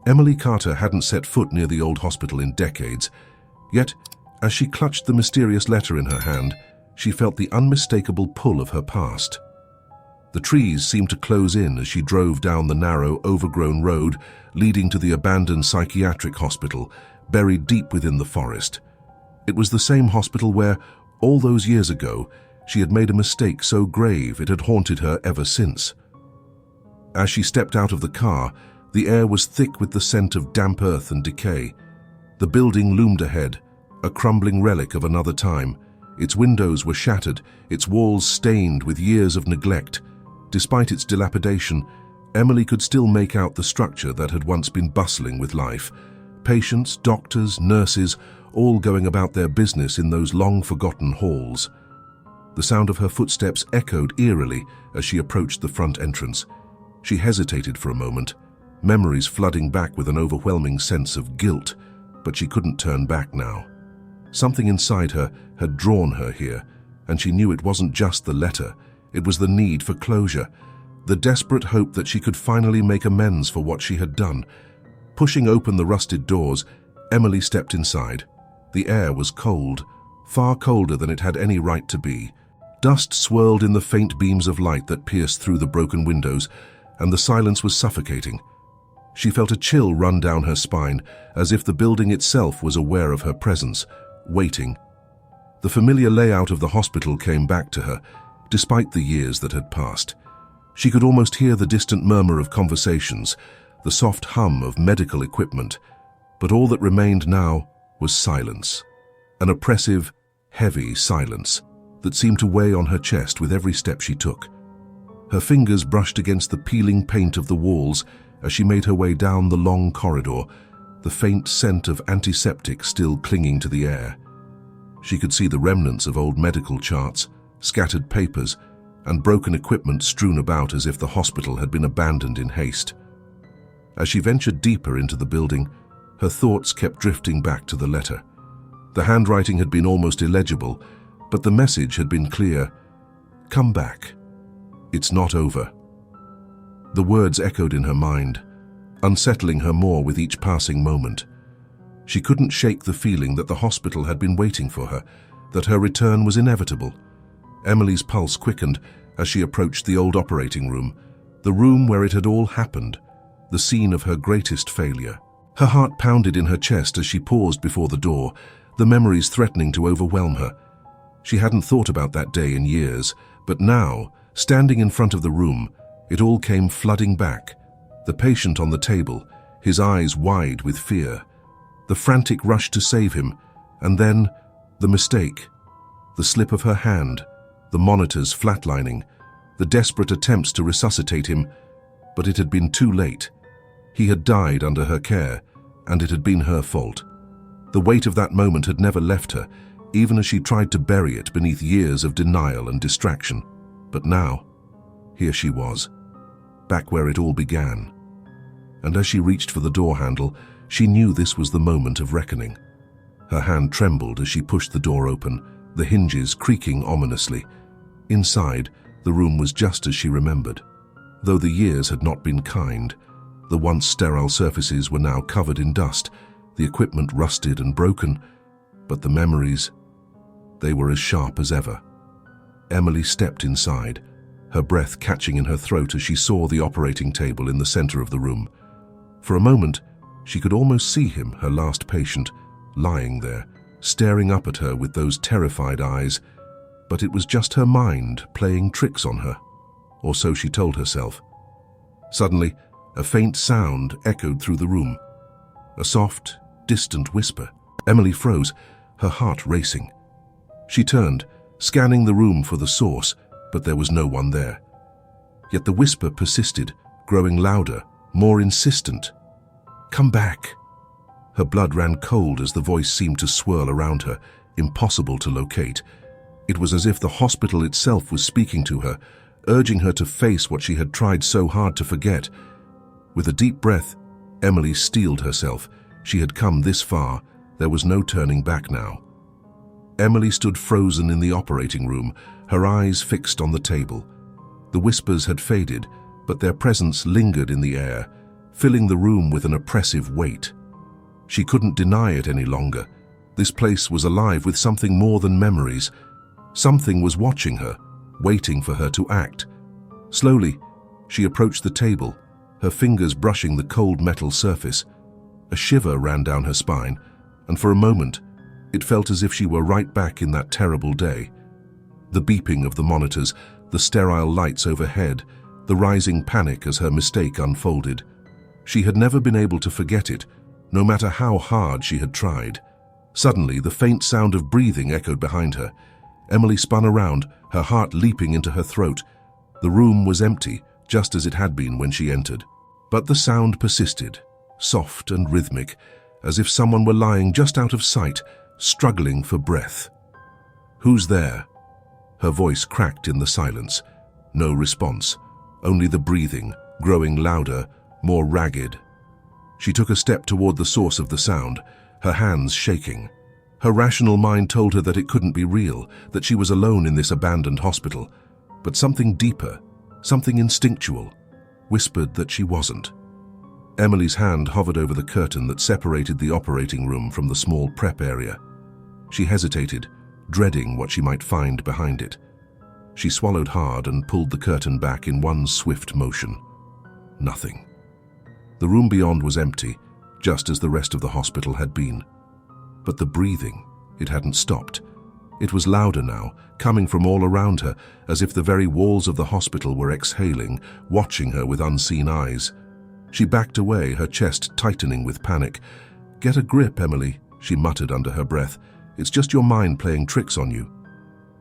Emily Carter hadn't set foot near the old hospital in decades, yet, as she clutched the mysterious letter in her hand, she felt the unmistakable pull of her past. The trees seemed to close in as she drove down the narrow, overgrown road leading to the abandoned psychiatric hospital, buried deep within the forest. It was the same hospital where, all those years ago, she had made a mistake so grave it had haunted her ever since. As she stepped out of the car, the air was thick with the scent of damp earth and decay. The building loomed ahead, a crumbling relic of another time. Its windows were shattered, its walls stained with years of neglect. Despite its dilapidation, Emily could still make out the structure that had once been bustling with life. Patients, doctors, nurses, all going about their business in those long-forgotten halls. The sound of her footsteps echoed eerily as she approached the front entrance. She hesitated for a moment, memories flooding back with an overwhelming sense of guilt, but she couldn't turn back now. Something inside her had drawn her here, and she knew it wasn't just the letter. It was the need for closure, the desperate hope that she could finally make amends for what she had done. Pushing open the rusted doors, Emily stepped inside. The air was cold, far colder than it had any right to be. Dust swirled in the faint beams of light that pierced through the broken windows, and the silence was suffocating. She felt a chill run down her spine, as if the building itself was aware of her presence, waiting. The familiar layout of the hospital came back to her, despite the years that had passed. She could almost hear the distant murmur of conversations, the soft hum of medical equipment, but all that remained now was silence. An oppressive, heavy silence that seemed to weigh on her chest with every step she took. Her fingers brushed against the peeling paint of the walls as she made her way down the long corridor, the faint scent of antiseptic still clinging to the air. She could see the remnants of old medical charts, scattered papers, and broken equipment strewn about as if the hospital had been abandoned in haste. As she ventured deeper into the building, her thoughts kept drifting back to the letter. The handwriting had been almost illegible, but the message had been clear. "Come back. It's not over." The words echoed in her mind, unsettling her more with each passing moment. She couldn't shake the feeling that the hospital had been waiting for her, that her return was inevitable. Emily's pulse quickened as she approached the old operating room, the room where it had all happened, the scene of her greatest failure. Her heart pounded in her chest as she paused before the door, the memories threatening to overwhelm her. She hadn't thought about that day in years, but now, standing in front of the room, it all came flooding back. The patient on the table, his eyes wide with fear. The frantic rush to save him, and then the mistake. The slip of her hand, the monitors flatlining, the desperate attempts to resuscitate him, but it had been too late. He had died under her care, and it had been her fault. The weight of that moment had never left her, even as she tried to bury it beneath years of denial and distraction. But now, here she was, back where it all began. And as she reached for the door handle, she knew this was the moment of reckoning. Her hand trembled as she pushed the door open, the hinges creaking ominously. Inside, the room was just as she remembered. Though the years had not been kind, the once sterile surfaces were now covered in dust, the equipment rusted and broken, but the memories, they were as sharp as ever. Emily stepped inside, her breath catching in her throat as she saw the operating table in the center of the room. For a moment, she could almost see him, her last patient, lying there, staring up at her with those terrified eyes, but it was just her mind playing tricks on her, or so she told herself. Suddenly, a faint sound echoed through the room, a soft, distant whisper. Emily froze, her heart racing. She turned, scanning the room for the source, but there was no one there. Yet the whisper persisted, growing louder, more insistent. "Come back." Her blood ran cold as the voice seemed to swirl around her, impossible to locate. It was as if the hospital itself was speaking to her, urging her to face what she had tried so hard to forget. With a deep breath, Emily steeled herself. She had come this far. There was no turning back now. Emily stood frozen in the operating room, her eyes fixed on the table. The whispers had faded, but their presence lingered in the air, filling the room with an oppressive weight. She couldn't deny it any longer. This place was alive with something more than memories. Something was watching her, waiting for her to act. Slowly, she approached the table, her fingers brushing the cold metal surface. A shiver ran down her spine, and for a moment, it felt as if she were right back in that terrible day. The beeping of the monitors, the sterile lights overhead, the rising panic as her mistake unfolded. She had never been able to forget it, no matter how hard she had tried. Suddenly, the faint sound of breathing echoed behind her. Emily spun around, her heart leaping into her throat. The room was empty, just as it had been when she entered. But the sound persisted, soft and rhythmic, as if someone were lying just out of sight, struggling for breath. "Who's there?" Her voice cracked in the silence. No response, only the breathing, growing louder, more ragged. She took a step toward the source of the sound, her hands shaking. Her rational mind told her that it couldn't be real, that she was alone in this abandoned hospital. But something deeper, something instinctual, whispered that she wasn't. Emily's hand hovered over the curtain that separated the operating room from the small prep area. She hesitated, dreading what she might find behind it. She swallowed hard and pulled the curtain back in one swift motion. Nothing. The room beyond was empty, just as the rest of the hospital had been. But the breathing, it hadn't stopped. It was louder now, coming from all around her, as if the very walls of the hospital were exhaling, watching her with unseen eyes. She backed away, her chest tightening with panic. "Get a grip, Emily," she muttered under her breath. "It's just your mind playing tricks on you."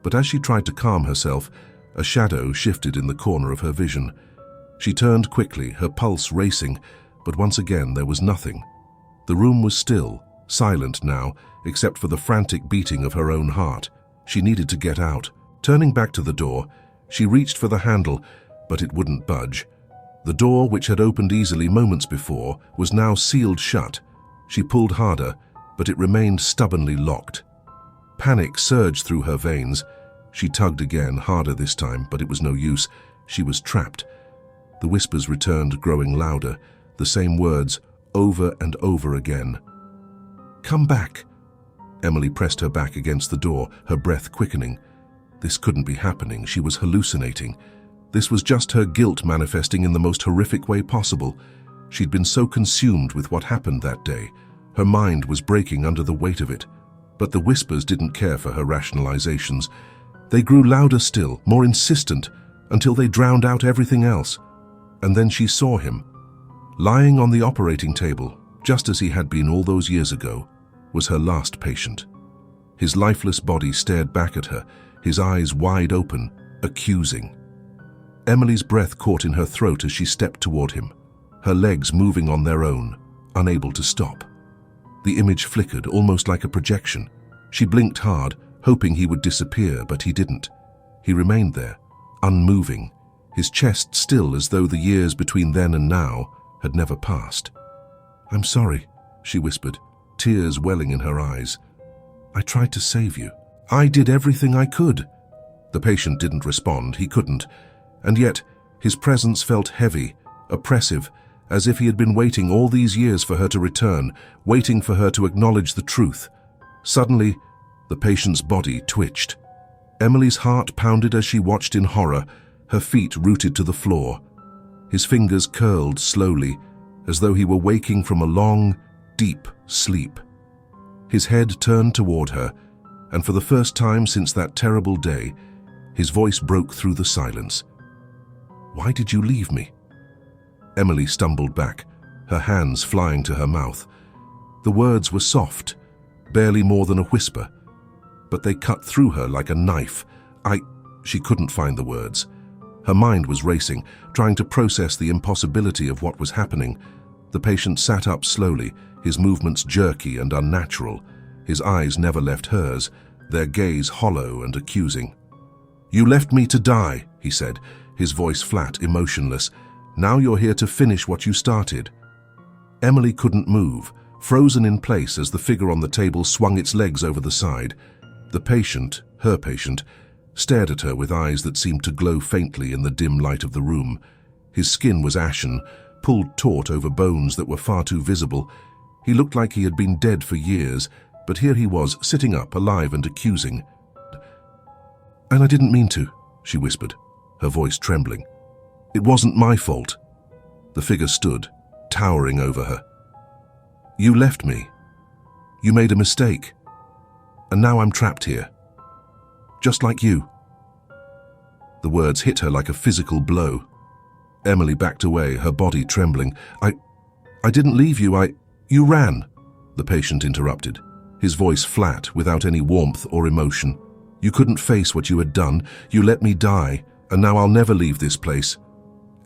But as she tried to calm herself, a shadow shifted in the corner of her vision. She turned quickly, her pulse racing, but once again there was nothing. The room was still, silent now, except for the frantic beating of her own heart. She needed to get out. Turning back to the door, she reached for the handle, but it wouldn't budge. The door, which had opened easily moments before, was now sealed shut. She pulled harder, but it remained stubbornly locked. Panic surged through her veins. She tugged again, harder this time, but it was no use. She was trapped. The whispers returned, growing louder, the same words, over and over again. "Come back." Emily pressed her back against the door, her breath quickening. This couldn't be happening. She was hallucinating. This was just her guilt manifesting in the most horrific way possible. She'd been so consumed with what happened that day. Her mind was breaking under the weight of it. But the whispers didn't care for her rationalizations. They grew louder still, more insistent, until they drowned out everything else. And then she saw him. Lying on the operating table, just as he had been all those years ago, was her last patient. His lifeless body stared back at her, his eyes wide open, accusing. Emily's breath caught in her throat as she stepped toward him, her legs moving on their own, unable to stop. The image flickered, almost like a projection. She blinked hard, hoping he would disappear, but he didn't. He remained there, unmoving, his chest still as though the years between then and now had never passed. "I'm sorry," she whispered, tears welling in her eyes. "I tried to save you. I did everything I could." The patient didn't respond, he couldn't, and yet his presence felt heavy, oppressive, as if he had been waiting all these years for her to return, waiting for her to acknowledge the truth. Suddenly, the patient's body twitched. Emily's heart pounded as she watched in horror, her feet rooted to the floor. His fingers curled slowly, as though he were waking from a long, deep sleep. His head turned toward her, and for the first time since that terrible day, his voice broke through the silence. "Why did you leave me?" Emily stumbled back, her hands flying to her mouth. The words were soft, barely more than a whisper, but they cut through her like a knife. She couldn't find the words. Her mind was racing, trying to process the impossibility of what was happening. The patient sat up slowly, his movements jerky and unnatural. His eyes never left hers, their gaze hollow and accusing. "You left me to die," he said, his voice flat, emotionless. "Now you're here to finish what you started." Emily couldn't move, frozen in place as the figure on the table swung its legs over the side. The patient, her patient, stared at her with eyes that seemed to glow faintly in the dim light of the room. His skin was ashen, pulled taut over bones that were far too visible. He looked like he had been dead for years, but here he was, sitting up, alive and accusing. "And I didn't mean to," she whispered, her voice trembling. "It wasn't my fault." The figure stood, towering over her. "You left me. You made a mistake. And now I'm trapped here. Just like you." The words hit her like a physical blow. Emily backed away, her body trembling. I didn't leave you, You ran," the patient interrupted, his voice flat, without any warmth or emotion. "You couldn't face what you had done. You let me die, and now I'll never leave this place."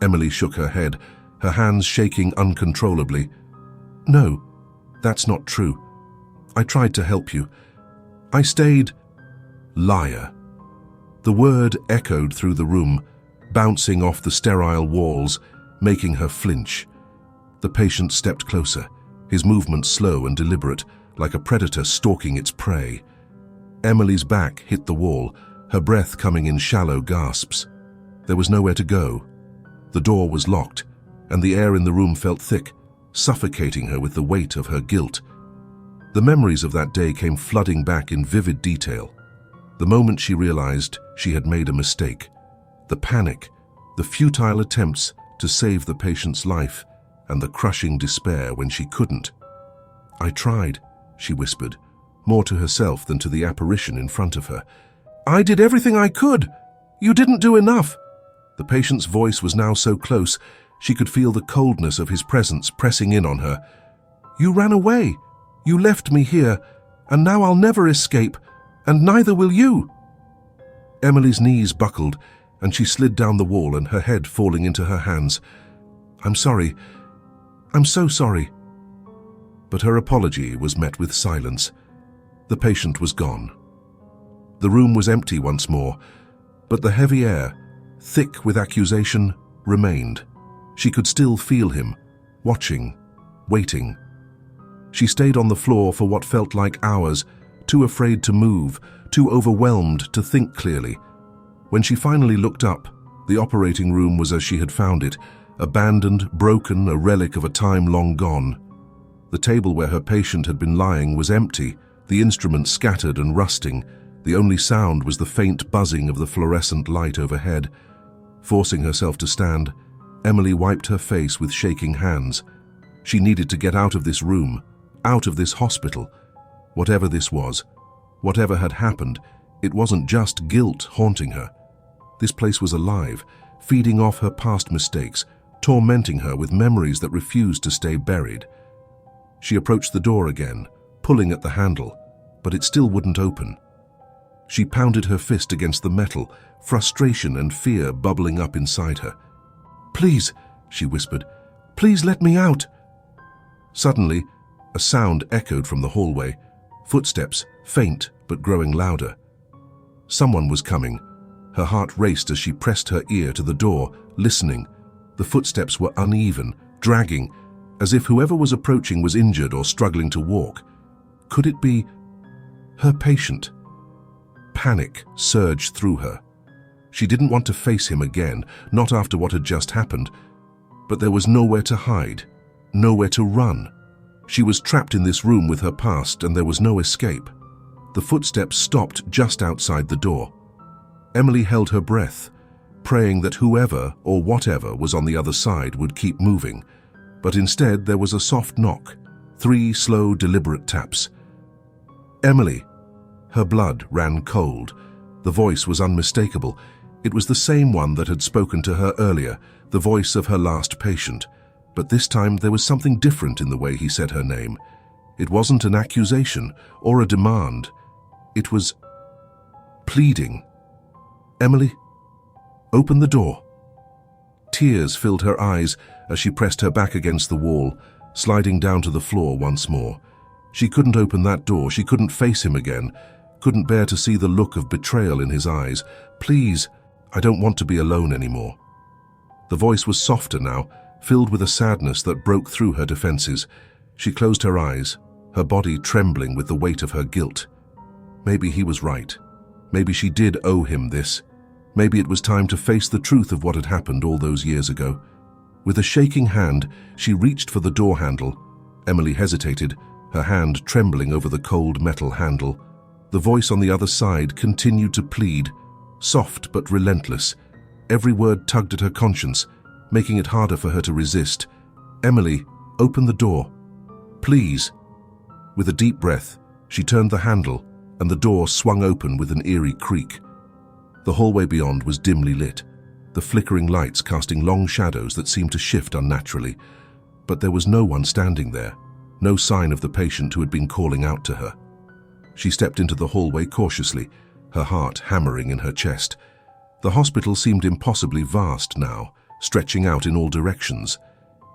Emily shook her head, her hands shaking uncontrollably. "No, that's not true. I tried to help you. I stayed." "Liar." The word echoed through the room, bouncing off the sterile walls, making her flinch. The patient stepped closer, his movements slow and deliberate, like a predator stalking its prey. Emily's back hit the wall, her breath coming in shallow gasps. There was nowhere to go. The door was locked, and the air in the room felt thick, suffocating her with the weight of her guilt. The memories of that day came flooding back in vivid detail. The moment she realized she had made a mistake, the panic, the futile attempts to save the patient's life, and the crushing despair when she couldn't. "I tried," she whispered, more to herself than to the apparition in front of her. "I did everything I could. You didn't do enough." The patient's voice was now so close, she could feel the coldness of his presence pressing in on her. "You ran away. You left me here, and now I'll never escape, and neither will you." Emily's knees buckled, and she slid down the wall, and her head falling into her hands. "I'm sorry. I'm so sorry." But her apology was met with silence. The patient was gone. The room was empty once more, but the heavy air, thick with accusation, remained. She could still feel him, watching, waiting. She stayed on the floor for what felt like hours, too afraid to move, too overwhelmed to think clearly. When she finally looked up, the operating room was as she had found it, abandoned, broken, a relic of a time long gone. The table where her patient had been lying was empty, the instruments scattered and rusting. The only sound was the faint buzzing of the fluorescent light overhead. Forcing herself to stand, Emily wiped her face with shaking hands. She needed to get out of this room, out of this hospital. Whatever this was, whatever had happened, it wasn't just guilt haunting her. This place was alive, feeding off her past mistakes, tormenting her with memories that refused to stay buried. She approached the door again, pulling at the handle, but it still wouldn't open. She pounded her fist against the metal, frustration and fear bubbling up inside her. "Please," she whispered, "please let me out." Suddenly, a sound echoed from the hallway, footsteps, faint but growing louder. Someone was coming. Her heart raced as she pressed her ear to the door, listening. The footsteps were uneven, dragging, as if whoever was approaching was injured or struggling to walk. Could it be her patient? Panic surged through her. She didn't want to face him again, not after what had just happened. But there was nowhere to hide, nowhere to run. She was trapped in this room with her past, and there was no escape. The footsteps stopped just outside the door. Emily held her breath, praying that whoever or whatever was on the other side would keep moving. But instead there was a soft knock, 3 slow, deliberate taps. "Emily." Her blood ran cold. The voice was unmistakable. It was the same one that had spoken to her earlier, the voice of her last patient. But this time there was something different in the way he said her name. It wasn't an accusation or a demand. It was pleading. "Emily, open the door." Tears filled her eyes as she pressed her back against the wall, sliding down to the floor once more. She couldn't open that door. She couldn't face him again, couldn't bear to see the look of betrayal in his eyes. "Please, I don't want to be alone anymore." The voice was softer now, filled with a sadness that broke through her defenses. She closed her eyes, her body trembling with the weight of her guilt. Maybe he was right. Maybe she did owe him this. Maybe it was time to face the truth of what had happened all those years ago. With a shaking hand, she reached for the door handle. Emily hesitated, her hand trembling over the cold metal handle. The voice on the other side continued to plead, soft but relentless. Every word tugged at her conscience, making it harder for her to resist. "Emily, open the door. Please." With a deep breath, she turned the handle, and the door swung open with an eerie creak. The hallway beyond was dimly lit, the flickering lights casting long shadows that seemed to shift unnaturally. But there was no one standing there, no sign of the patient who had been calling out to her. She stepped into the hallway cautiously, her heart hammering in her chest. The hospital seemed impossibly vast now, stretching out in all directions.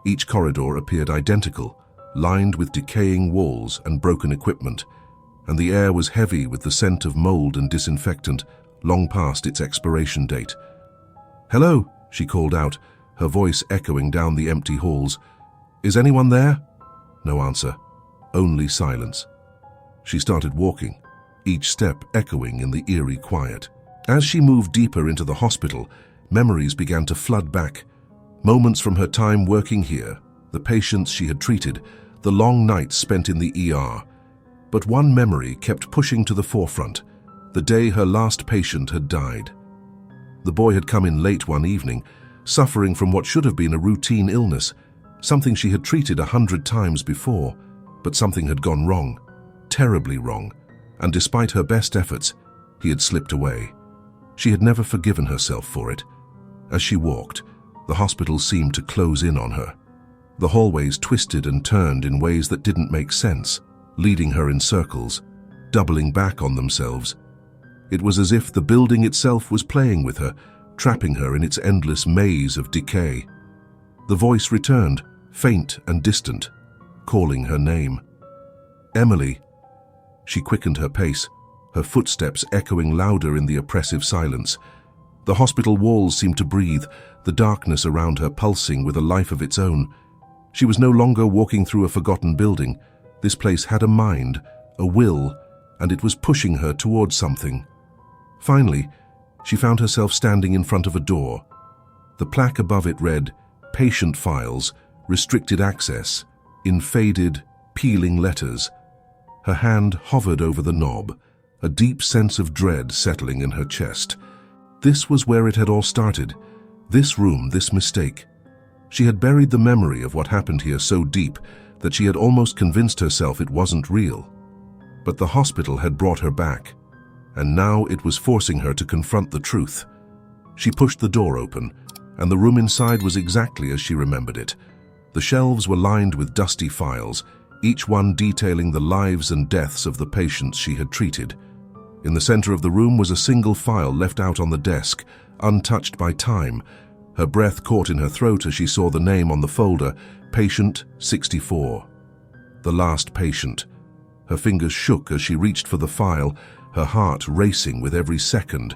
Each corridor appeared identical, lined with decaying walls and broken equipment, and the air was heavy with the scent of mold and disinfectant, long past its expiration date. "Hello," she called out, her voice echoing down the empty halls. "Is anyone there?" No answer, only silence. She started walking, each step echoing in the eerie quiet. As she moved deeper into the hospital, memories began to flood back. Moments from her time working here, the patients she had treated, the long nights spent in the ER. But one memory kept pushing to the forefront, the day her last patient had died. The boy had come in late one evening, suffering from what should have been a routine illness, something she had treated 100 times before, but something had gone wrong, terribly wrong, and despite her best efforts, he had slipped away. She had never forgiven herself for it. As she walked, the hospital seemed to close in on her. The hallways twisted and turned in ways that didn't make sense, leading her in circles, doubling back on themselves. It was as if the building itself was playing with her, trapping her in its endless maze of decay. The voice returned, faint and distant, calling her name. "Emily." She quickened her pace, her footsteps echoing louder in the oppressive silence. The hospital walls seemed to breathe, the darkness around her pulsing with a life of its own. She was no longer walking through a forgotten building. This place had a mind, a will, and it was pushing her towards something. Finally, she found herself standing in front of a door. The plaque above it read, "Patient Files, Restricted Access," in faded, peeling letters. Her hand hovered over the knob, a deep sense of dread settling in her chest. This was where it had all started. This room, this mistake. She had buried the memory of what happened here so deep that she had almost convinced herself it wasn't real. But the hospital had brought her back, and now it was forcing her to confront the truth. She pushed the door open, and the room inside was exactly as she remembered it. The shelves were lined with dusty files, each one detailing the lives and deaths of the patients she had treated. In the center of the room was a single file left out on the desk, untouched by time. Her breath caught in her throat as she saw the name on the folder, Patient 64. The last patient. Her fingers shook as she reached for the file, her heart racing with every second.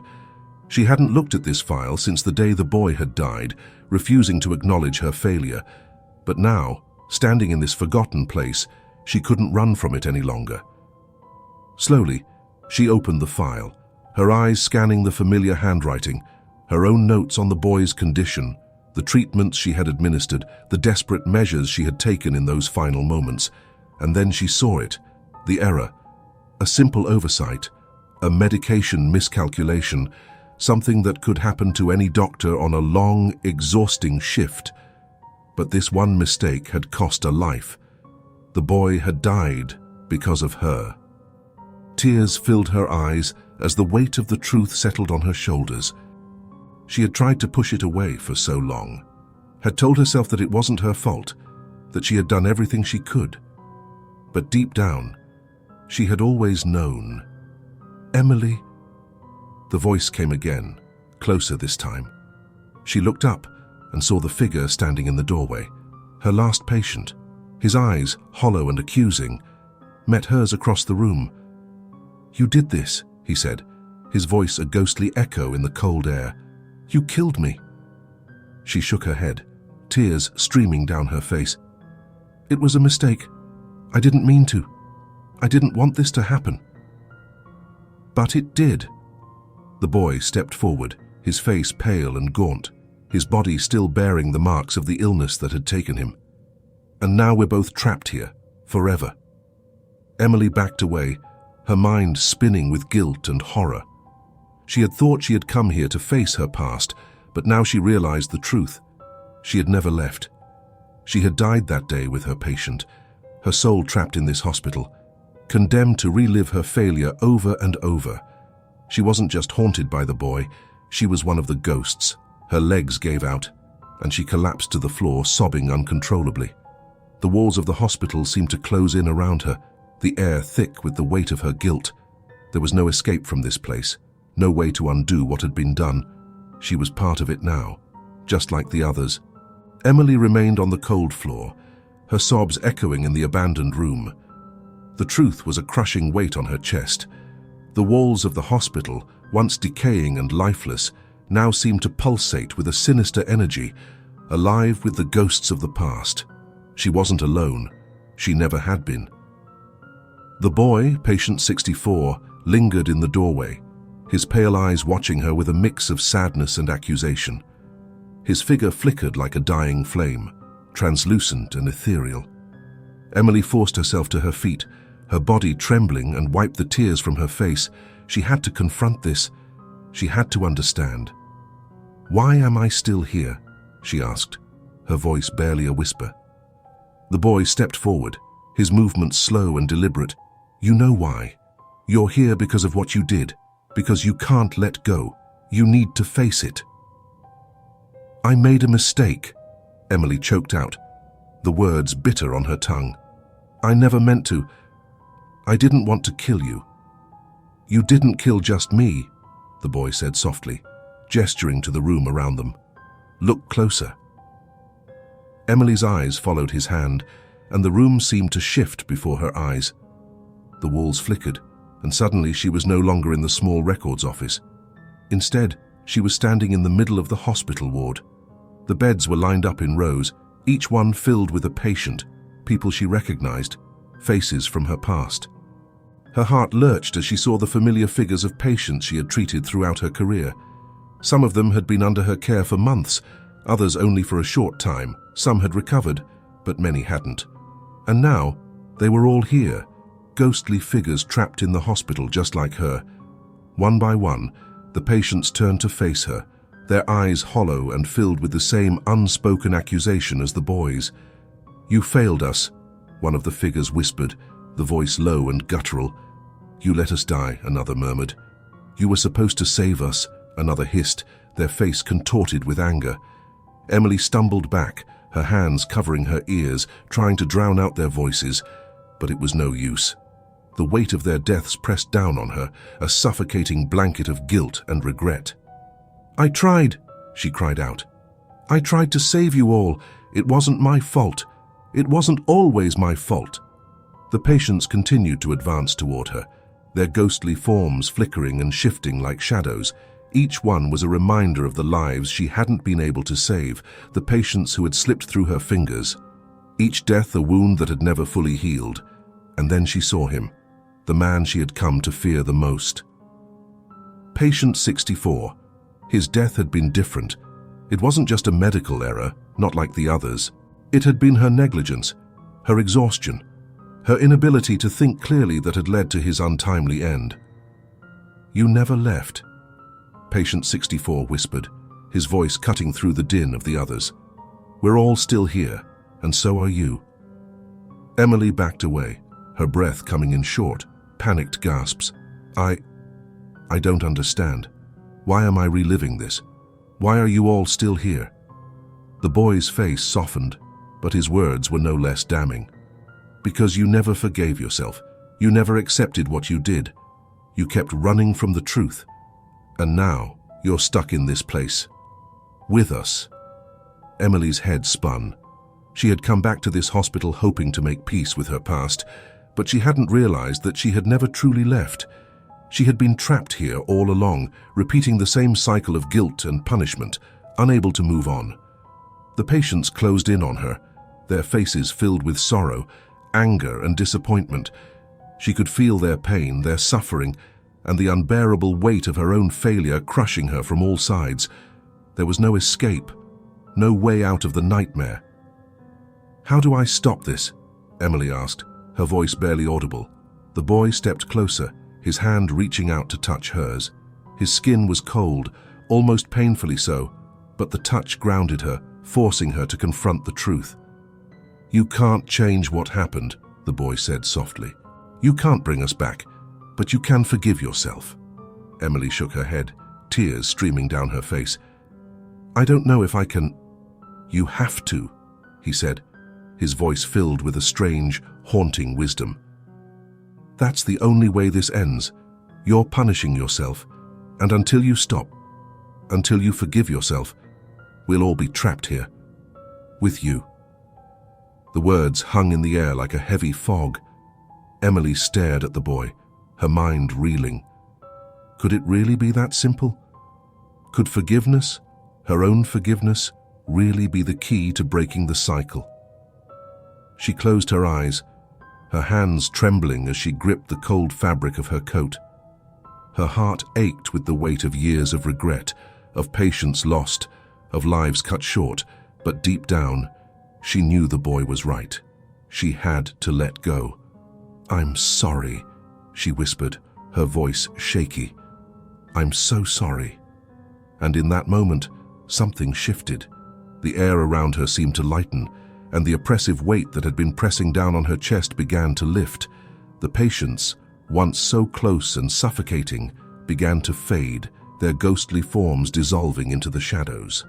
She hadn't looked at this file since the day the boy had died, refusing to acknowledge her failure. But now, standing in this forgotten place, she couldn't run from it any longer. Slowly, she opened the file, her eyes scanning the familiar handwriting, her own notes on the boy's condition, the treatments she had administered, the desperate measures she had taken in those final moments. And then she saw it, the error, a simple oversight, a medication miscalculation, something that could happen to any doctor on a long, exhausting shift. But this one mistake had cost a life. The boy had died because of her. Tears filled her eyes as the weight of the truth settled on her shoulders. She had tried to push it away for so long, had told herself that it wasn't her fault, that she had done everything she could. But deep down, she had always known. "Emily." The voice came again, closer this time. She looked up and saw the figure standing in the doorway, her last patient. His eyes, hollow and accusing, met hers across the room. "You did this," he said, his voice a ghostly echo in the cold air. "You killed me." She shook her head, tears streaming down her face. "It was a mistake. I didn't mean to. I didn't want this to happen." "But it did." The boy stepped forward, his face pale and gaunt. his body still bearing the marks of the illness that had taken him. And now we're both trapped here, forever. Emily backed away, her mind spinning with guilt and horror. She had thought she had come here to face her past, but now she realized the truth. She had never left. She had died that day with her patient, her soul trapped in this hospital, condemned to relive her failure over and over. She wasn't just haunted by the boy, she was one of the ghosts. Her legs gave out, and she collapsed to the floor, sobbing uncontrollably. The walls of the hospital seemed to close in around her, the air thick with the weight of her guilt. There was no escape from this place, no way to undo what had been done. She was part of it now, just like the others. Emily remained on the cold floor, her sobs echoing in the abandoned room. The truth was a crushing weight on her chest. The walls of the hospital, once decaying and lifeless, now seemed to pulsate with a sinister energy, alive with the ghosts of the past. She wasn't alone. She never had been. The boy, patient 64, lingered in the doorway, his pale eyes watching her with a mix of sadness and accusation. His figure flickered like a dying flame, translucent and ethereal. Emily forced herself to her feet, her body trembling, and wiped the tears from her face. She had to confront this. She had to understand. "Why am I still here?" she asked, her voice barely a whisper. The boy stepped forward, his movements slow and deliberate. "You know why. You're here because of what you did, because you can't let go. You need to face it." "I made a mistake," Emily choked out, the words bitter on her tongue. "I never meant to. I didn't want to kill you." "You didn't kill just me," the boy said softly, gesturing to the room around them. "Look closer." Emily's eyes followed his hand, and the room seemed to shift before her eyes. The walls flickered, and suddenly she was no longer in the small records office. Instead, she was standing in the middle of the hospital ward. The beds were lined up in rows, each one filled with a patient, people she recognized, faces from her past. Her heart lurched as she saw the familiar figures of patients she had treated throughout her career. Some of them had been under her care for months, others only for a short time. Some had recovered, but many hadn't. And now, they were all here, ghostly figures trapped in the hospital just like her. One by one, the patients turned to face her, their eyes hollow and filled with the same unspoken accusation as the boy's. "You failed us," one of the figures whispered, the voice low and guttural. "You let us die," another murmured. "You were supposed to save us," another hissed, their face contorted with anger. Emily stumbled back, her hands covering her ears, trying to drown out their voices, but it was no use. The weight of their deaths pressed down on her, a suffocating blanket of guilt and regret. "I tried," she cried out. "I tried to save you all. It wasn't my fault. It wasn't always my fault." The patients continued to advance toward her, their ghostly forms flickering and shifting like shadows. Each one was a reminder of the lives she hadn't been able to save, the patients who had slipped through her fingers. Each death a wound that had never fully healed. And then she saw him, the man she had come to fear the most. Patient 64. His death had been different. It wasn't just a medical error, not like the others. It had been her negligence, her exhaustion, her inability to think clearly that had led to his untimely end. "You never left," Patient 64 whispered, his voice cutting through the din of the others. "We're all still here, and so are you." Emily backed away, her breath coming in short, panicked gasps. I don't understand. Why am I reliving this? Why are you all still here?" The boy's face softened, but his words were no less damning. "Because you never forgave yourself. You never accepted what you did. You kept running from the truth. And now, you're stuck in this place. With us." Emily's head spun. She had come back to this hospital hoping to make peace with her past, but she hadn't realized that she had never truly left. She had been trapped here all along, repeating the same cycle of guilt and punishment, unable to move on. The patients closed in on her, their faces filled with sorrow, anger and disappointment. She could feel their pain, their suffering, and the unbearable weight of her own failure crushing her from all sides. There was no escape, no way out of the nightmare. "How do I stop this?" Emily asked, her voice barely audible. The boy stepped closer, his hand reaching out to touch hers. His skin was cold, almost painfully so, but the touch grounded her, forcing her to confront the truth. "You can't change what happened," the boy said softly. "You can't bring us back, but you can forgive yourself." Emily shook her head, tears streaming down her face. "I don't know if I can." "You have to," he said, his voice filled with a strange, haunting wisdom. "That's the only way this ends. You're punishing yourself, and until you stop, until you forgive yourself, we'll all be trapped here. With you." The words hung in the air like a heavy fog. Emily stared at the boy, her mind reeling. Could it really be that simple? Could forgiveness, her own forgiveness, really be the key to breaking the cycle? She closed her eyes, her hands trembling as she gripped the cold fabric of her coat. Her heart ached with the weight of years of regret, of patience lost, of lives cut short, but deep down, she knew the boy was right. She had to let go. "I'm sorry," she whispered, her voice shaky. "I'm so sorry." And in that moment, something shifted. The air around her seemed to lighten, and the oppressive weight that had been pressing down on her chest began to lift. The patients, once so close and suffocating, began to fade, their ghostly forms dissolving into the shadows.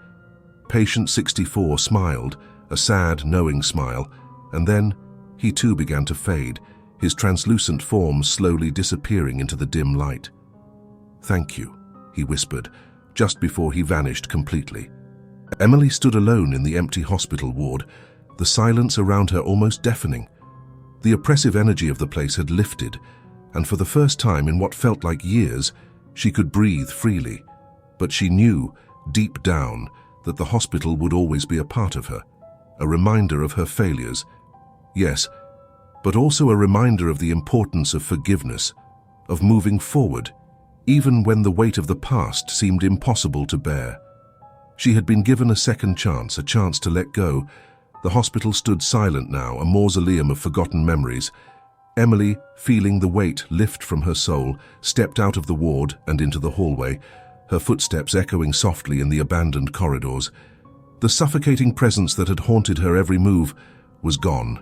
Patient 64 smiled, a sad, knowing smile, and then he too began to fade, his translucent form slowly disappearing into the dim light. "Thank you," he whispered, just before he vanished completely. Emily stood alone in the empty hospital ward, the silence around her almost deafening. The oppressive energy of the place had lifted, and for the first time in what felt like years, she could breathe freely. But she knew, deep down, that the hospital would always be a part of her, a reminder of her failures. Yes, but also a reminder of the importance of forgiveness, of moving forward, even when the weight of the past seemed impossible to bear. She had been given a second chance, a chance to let go. The hospital stood silent now, a mausoleum of forgotten memories. Emily, feeling the weight lift from her soul, stepped out of the ward and into the hallway, her footsteps echoing softly in the abandoned corridors. The suffocating presence that had haunted her every move was gone,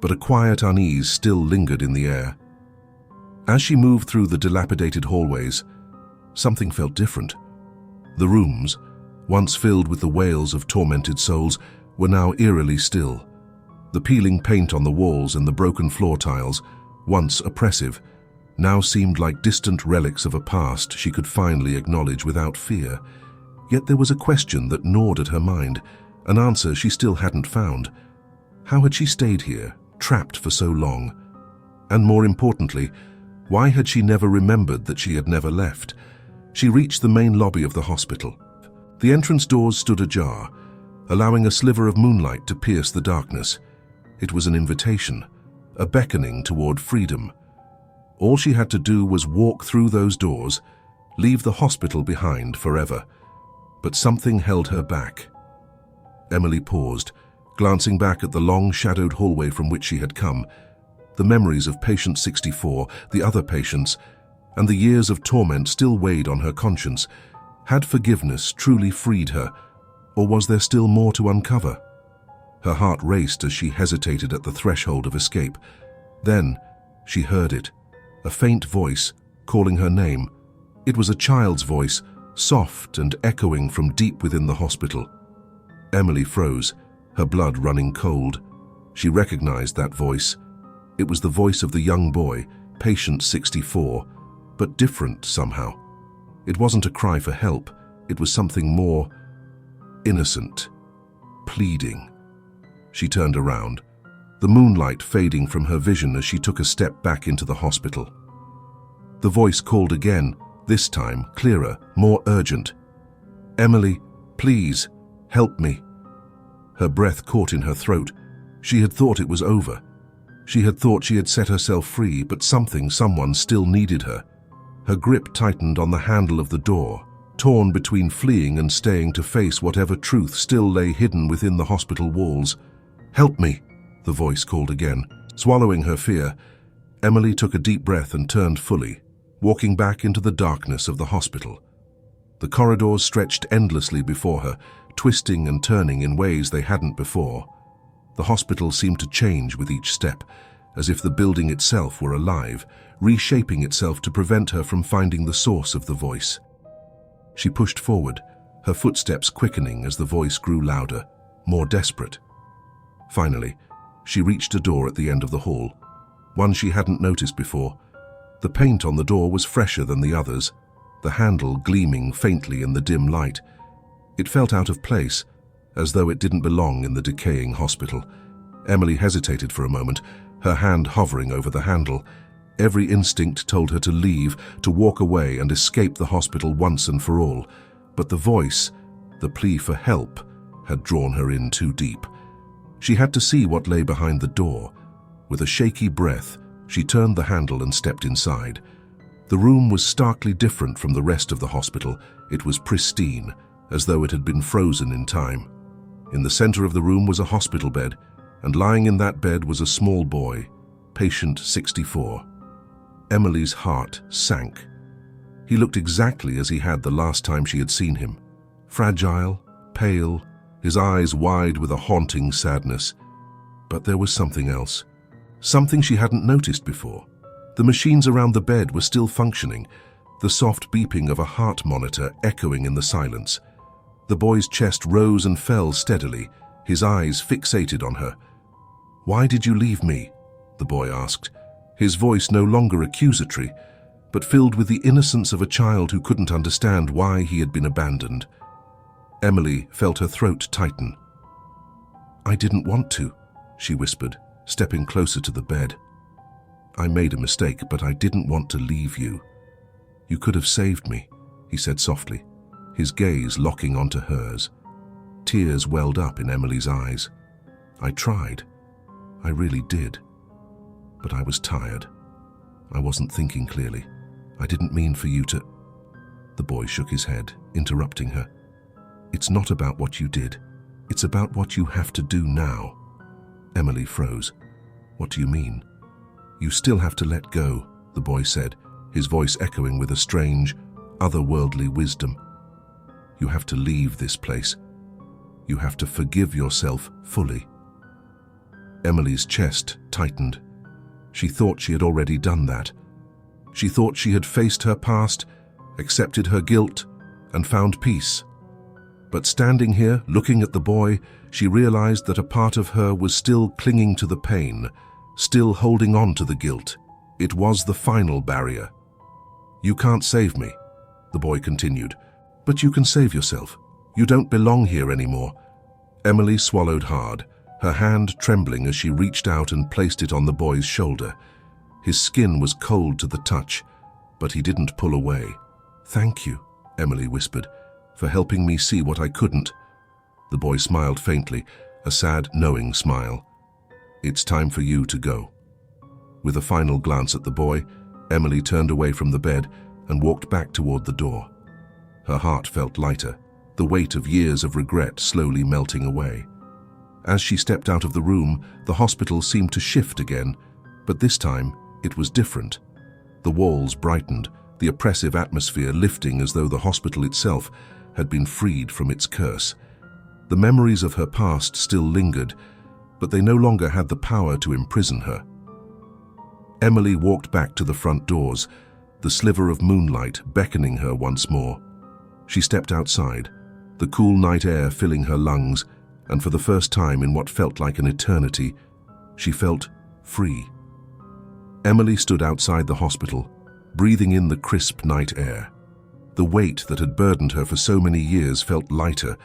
but a quiet unease still lingered in the air. As she moved through the dilapidated hallways, something felt different. The rooms, once filled with the wails of tormented souls, were now eerily still. The peeling paint on the walls and the broken floor tiles, once oppressive, now seemed like distant relics of a past she could finally acknowledge without fear. Yet there was a question that gnawed at her mind, an answer she still hadn't found. How had she stayed here, trapped for so long? And more importantly, why had she never remembered that she had never left? She reached the main lobby of the hospital. The entrance doors stood ajar, allowing a sliver of moonlight to pierce the darkness. It was an invitation, a beckoning toward freedom. All she had to do was walk through those doors, leave the hospital behind forever. But something held her back. Emily paused, glancing back at the long, shadowed hallway from which she had come. The memories of patient 64, the other patients, and the years of torment still weighed on her conscience. Had forgiveness truly freed her, or was there still more to uncover? Her heart raced as she hesitated at the threshold of escape. Then she heard it, a faint voice calling her name. It was a child's voice, soft and echoing from deep within the hospital. Emily froze, her blood running cold. She recognized that voice. It was the voice of the young boy, patient 64, but different somehow. It wasn't a cry for help. It was something more innocent, pleading. She turned around, the moonlight fading from her vision as she took a step back into the hospital. The voice called again, this time clearer, more urgent. "Emily, please, help me." Her breath caught in her throat. She had thought it was over. She had thought she had set herself free, but someone still needed her. Her grip tightened on the handle of the door, torn between fleeing and staying to face whatever truth still lay hidden within the hospital walls. "Help me," the voice called again. Swallowing her fear, Emily took a deep breath and turned fully, walking back into the darkness of the hospital. The corridors stretched endlessly before her, twisting and turning in ways they hadn't before. The hospital seemed to change with each step, as if the building itself were alive, reshaping itself to prevent her from finding the source of the voice. She pushed forward, her footsteps quickening as the voice grew louder, more desperate. Finally, she reached a door at the end of the hall, one she hadn't noticed before. The paint on the door was fresher than the others, the handle gleaming faintly in the dim light. It felt out of place, as though it didn't belong in the decaying hospital. Emily hesitated for a moment, her hand hovering over the handle. Every instinct told her to leave, to walk away and escape the hospital once and for all. But the voice, the plea for help, had drawn her in too deep. She had to see what lay behind the door. With a shaky breath, she turned the handle and stepped inside. The room was starkly different from the rest of the hospital. It was pristine, as though it had been frozen in time. In the center of the room was a hospital bed, and lying in that bed was a small boy, patient 64. Emily's heart sank. He looked exactly as he had the last time she had seen him. Fragile, pale, his eyes wide with a haunting sadness. But there was something else. Something she hadn't noticed before. The machines around the bed were still functioning, the soft beeping of a heart monitor echoing in the silence. The boy's chest rose and fell steadily, his eyes fixated on her. "Why did you leave me?" the boy asked, his voice no longer accusatory, but filled with the innocence of a child who couldn't understand why he had been abandoned. Emily felt her throat tighten. "I didn't want to," she whispered, stepping closer to the bed. "I made a mistake, but I didn't want to leave you. You could have saved me," he said softly, his gaze locking onto hers. Tears welled up in Emily's eyes. "I tried. I really did. But I was tired. I wasn't thinking clearly. I didn't mean for you to—" The boy shook his head, interrupting her. "It's not about what you did. It's about what you have to do now." Emily froze. "What do you mean?" "You still have to let go," the boy said, his voice echoing with a strange, otherworldly wisdom. "You have to leave this place. You have to forgive yourself fully." Emily's chest tightened. She thought she had already done that. She thought she had faced her past, accepted her guilt, and found peace. But standing here, looking at the boy, she realized that a part of her was still clinging to the pain, still holding on to the guilt. It was the final barrier. "You can't save me," the boy continued, "but you can save yourself. You don't belong here anymore." Emily swallowed hard, her hand trembling as she reached out and placed it on the boy's shoulder. His skin was cold to the touch, but he didn't pull away. "Thank you," Emily whispered, "for helping me see what I couldn't." The boy smiled faintly, a sad, knowing smile. "It's time for you to go." With a final glance at the boy, Emily turned away from the bed and walked back toward the door. Her heart felt lighter, the weight of years of regret slowly melting away. As she stepped out of the room, the hospital seemed to shift again, but this time it was different. The walls brightened, the oppressive atmosphere lifting as though the hospital itself had been freed from its curse. The memories of her past still lingered, but they no longer had the power to imprison her. Emily walked back to the front doors, the sliver of moonlight beckoning her once more. She stepped outside, the cool night air filling her lungs, and for the first time in what felt like an eternity, she felt free. Emily stood outside the hospital, breathing in the crisp night air. The weight that had burdened her for so many years felt lighter,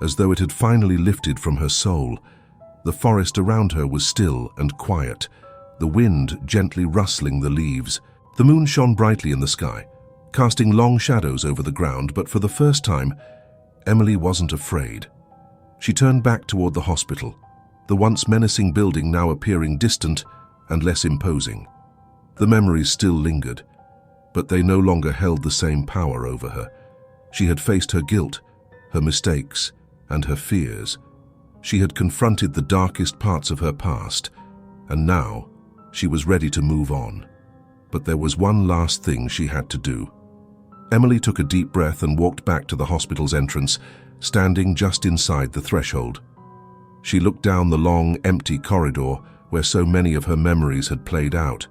as though it had finally lifted from her soul. The forest around her was still and quiet, the wind gently rustling the leaves. The moon shone brightly in the sky, casting long shadows over the ground, but for the first time, Emily wasn't afraid. She turned back toward the hospital, the once menacing building now appearing distant and less imposing. The memories still lingered, but they no longer held the same power over her. She had faced her guilt, her mistakes, and her fears. She had confronted the darkest parts of her past, and now she was ready to move on. But there was one last thing she had to do. Emily took a deep breath and walked back to the hospital's entrance, standing just inside the threshold. She looked down the long, empty corridor where so many of her memories had played out.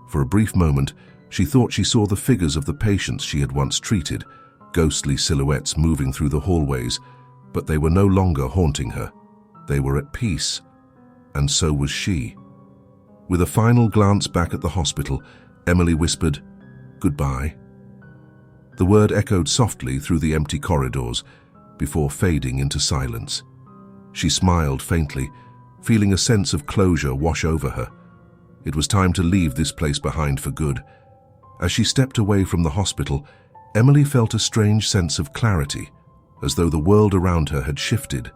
For a brief moment, she thought she saw the figures of the patients she had once treated, ghostly silhouettes moving through the hallways, but they were no longer haunting her. They were at peace, and so was she. With a final glance back at the hospital, Emily whispered, "Goodbye." The word echoed softly through the empty corridors before fading into silence. She smiled faintly, feeling a sense of closure wash over her. It was time to leave this place behind for good. As she stepped away from the hospital, Emily felt a strange sense of clarity, as though the world around her had shifted.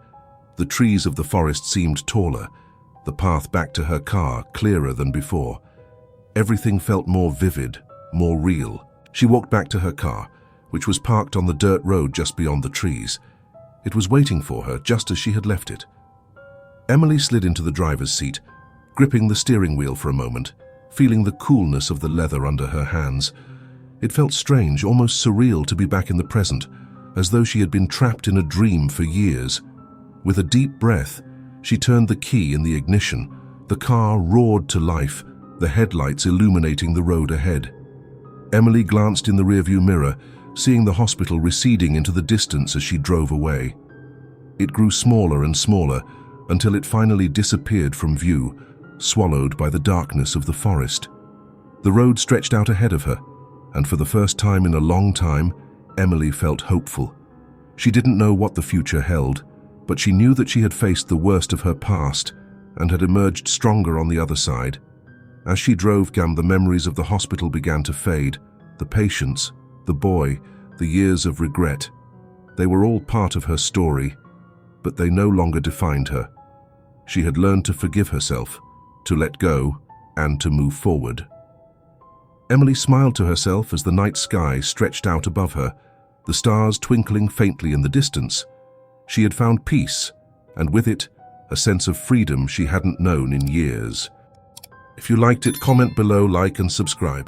The trees of the forest seemed taller, the path back to her car clearer than before. Everything felt more vivid, more real. She walked back to her car, which was parked on the dirt road just beyond the trees. It was waiting for her just as she had left it. Emily slid into the driver's seat, gripping the steering wheel for a moment, feeling the coolness of the leather under her hands. It felt strange, almost surreal to be back in the present, as though she had been trapped in a dream for years. With a deep breath, she turned the key in the ignition. The car roared to life, the headlights illuminating the road ahead. Emily glanced in the rearview mirror, seeing the hospital receding into the distance as she drove away. It grew smaller and smaller until it finally disappeared from view, swallowed by the darkness of the forest. The road stretched out ahead of her, and for the first time in a long time, Emily felt hopeful. She didn't know what the future held, but she knew that she had faced the worst of her past and had emerged stronger on the other side. As she drove, the memories of the hospital began to fade. The patients, the boy, the years of regret. They were all part of her story, but they no longer defined her. She had learned to forgive herself, to let go, and to move forward. Emily smiled to herself as the night sky stretched out above her, the stars twinkling faintly in the distance. She had found peace, and with it, a sense of freedom she hadn't known in years. If you liked it, comment below, like and subscribe.